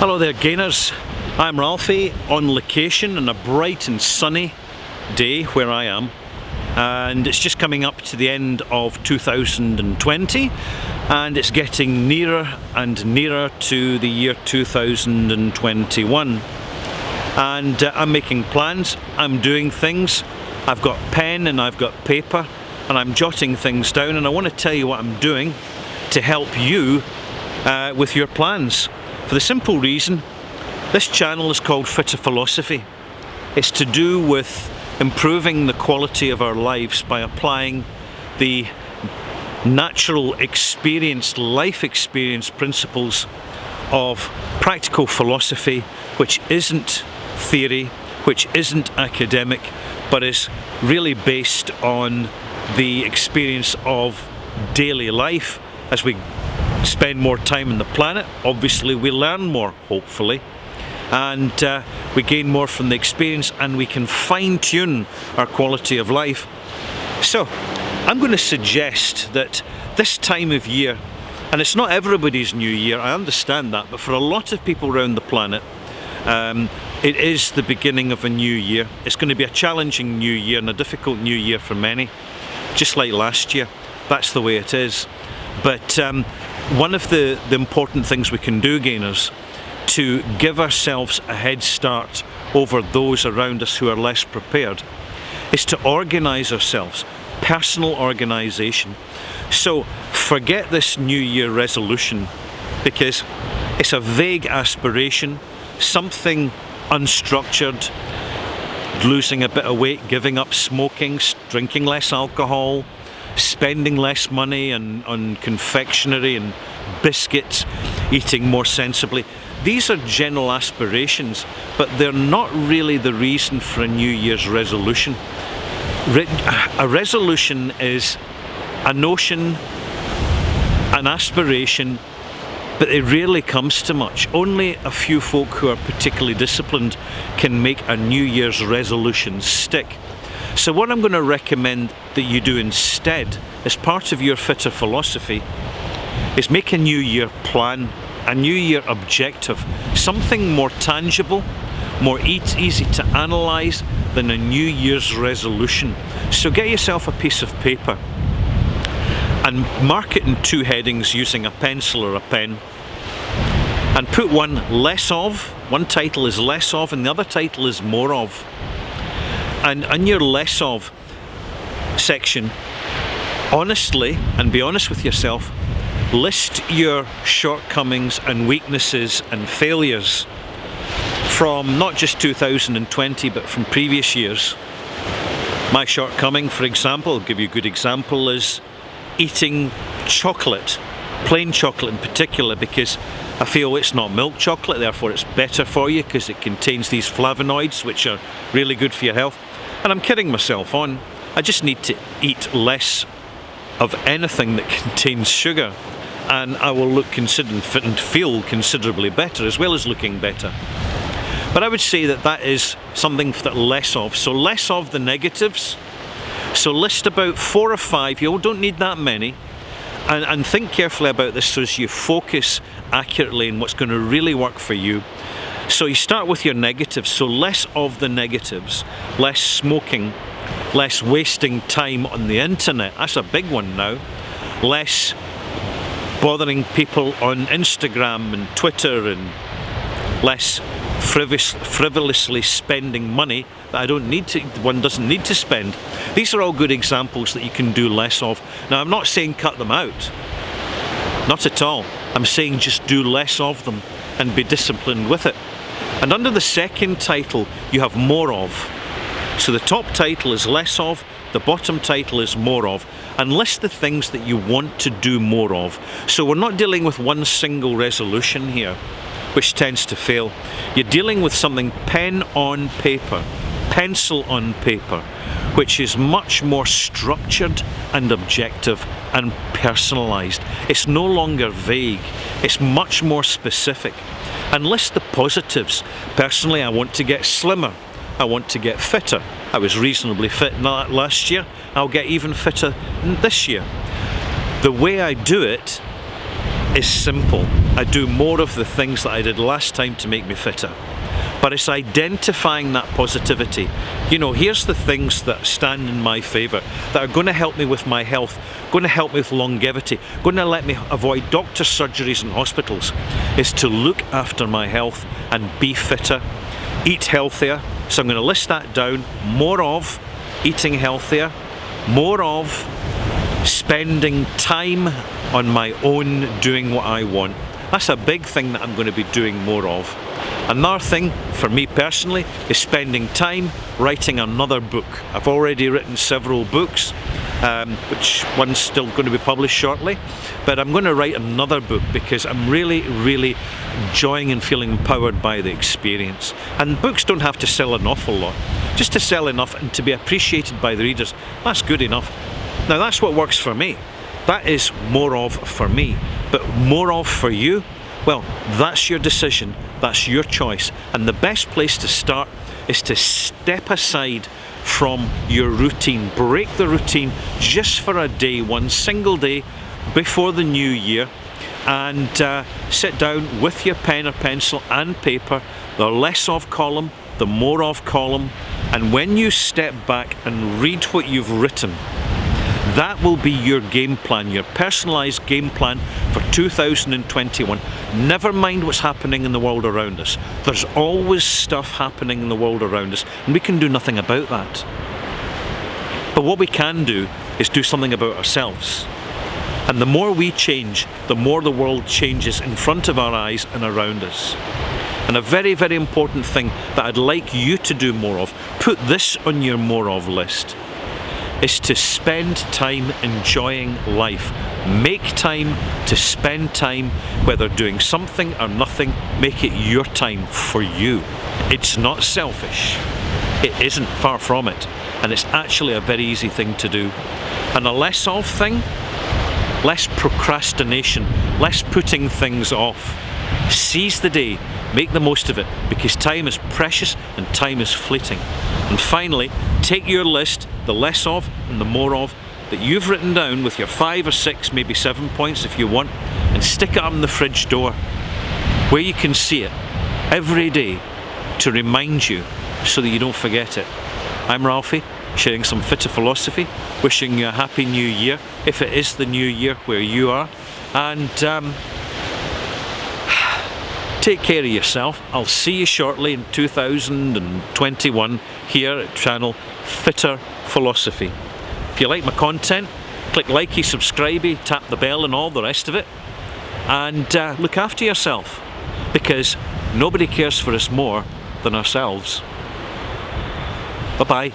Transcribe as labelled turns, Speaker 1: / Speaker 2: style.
Speaker 1: Hello there gainers, I'm Ralphie on location on a bright and sunny day where I am, and it's just coming up to the end of 2020 and it's getting nearer and nearer to the year 2021, and I'm making plans, I'm doing things, I've got pen and I've got paper and I'm jotting things down, and I want to tell you what I'm doing to help you with your plans. For the simple reason, this channel is called Fitter Philosophy. It's to do with improving the quality of our lives by applying the natural experience, life experience principles of practical philosophy, which isn't theory, which isn't academic, but is really based on the experience of daily life. As we spend more time on the planet, obviously we learn more, hopefully, and we gain more from the experience, and we can fine-tune our quality of life. So I'm going to suggest that this time of year, and it's not everybody's new year, I understand that, but for a lot of people around the planet, it is the beginning of a new year. It's going to be a challenging new year and a difficult new year for many, just like last year. That's the way it is. But one of the important things we can do, gainers, to give ourselves a head start over those around us who are less prepared, is to organise ourselves, personal organisation. So forget this New Year resolution, because it's a vague aspiration, something unstructured, losing a bit of weight, giving up smoking, drinking less alcohol, spending less money on confectionery and biscuits, eating more sensibly. These are general aspirations, but they're not really the reason for a New Year's resolution. A resolution is a notion, an aspiration, but it rarely comes to much. Only a few folk who are particularly disciplined can make a New Year's resolution stick. So what I'm going to recommend that you do instead, as part of your Fitter Philosophy, is make a New Year plan, a New Year objective, something more tangible, more easy to analyse than a New Year's resolution. So get yourself a piece of paper and mark it in two headings using a pencil or a pen, and put one title is less of and the other title is more of. And in your less of section, honestly, and be honest with yourself, list your shortcomings and weaknesses and failures from not just 2020 but from previous years. My shortcoming, for example, I'll give you a good example, is eating chocolate, plain chocolate in particular, because I feel it's not milk chocolate, therefore it's better for you because it contains these flavonoids which are really good for your health. And I'm kidding myself on. I just need to eat less of anything that contains sugar, and I will look fit and feel considerably better, as well as looking better. But I would say that is something that less of. So less of the negatives. So list about 4 or 5. You don't need that many. And think carefully about this so as you focus accurately on what's going to really work for you. So you start with your negatives, so less of the negatives, less smoking, less wasting time on the internet, that's a big one now, less bothering people on Instagram and Twitter, and less frivolously spending money that one doesn't need to spend. These are all good examples that you can do less of. Now I'm not saying cut them out, not at all. I'm saying just do less of them and be disciplined with it. And under the second title you have more of. So the top title is less of, the bottom title is more of, and list the things that you want to do more of. So we're not dealing with one single resolution here, which tends to fail. You're dealing with something pen on paper, pencil on paper, which is much more structured and objective and personalised. It's no longer vague, it's much more specific. And list the positives. Personally, I want to get slimmer, I want to get fitter. I was reasonably fit last year, I'll get even fitter this year. The way I do it is simple. I do more of the things that I did last time to make me fitter. But it's identifying that positivity. You know, here's the things that stand in my favour, that are going to help me with my health, going to help me with longevity, going to let me avoid doctor surgeries and hospitals, is to look after my health and be fitter, eat healthier. So I'm going to list that down. More of eating healthier, more of spending time on my own doing what I want. That's a big thing that I'm going to be doing more of. Another thing for me personally is spending time writing another book. I've already written several books, which one's still going to be published shortly, but I'm going to write another book because I'm really enjoying and feeling empowered by the experience. And books don't have to sell an awful lot, just to sell enough and to be appreciated by the readers. That's good enough. Now that's what works for me. That is more of for me, but more of for you, well, that's your decision, that's your choice. And the best place to start is to step aside from your routine. Break the routine just for a day, one single day before the new year, and sit down with your pen or pencil and paper, the less of column, the more of column, and when you step back and read what you've written, that will be your game plan, your personalised game plan for 2021. Never mind what's happening in the world around us. There's always stuff happening in the world around us, and we can do nothing about that. But what we can do is do something about ourselves. And the more we change, the more the world changes in front of our eyes and around us. And a very important thing that I'd like you to do more of, put this on your more of list, is to spend time enjoying life. Make time to spend time, whether doing something or nothing. Make it your time for you. It's not selfish. It isn't, far from it. And it's actually a very easy thing to do. And a less of thing, less procrastination, less putting things off. Seize the day, make the most of it, because time is precious and time is fleeting. And finally, take your list, the less of and the more of, that you've written down with your 5 or 6, maybe 7 points if you want, and stick it up on the fridge door where you can see it every day to remind you so that you don't forget it. I'm Ralphie, sharing some fitter philosophy, wishing you a happy new year, if it is the new year where you are, and take care of yourself. I'll see you shortly in 2021 here at channel Fitter Philosophy. If you like my content, click likey, subscribey, tap the bell and all the rest of it, and look after yourself, because nobody cares for us more than ourselves. Bye bye.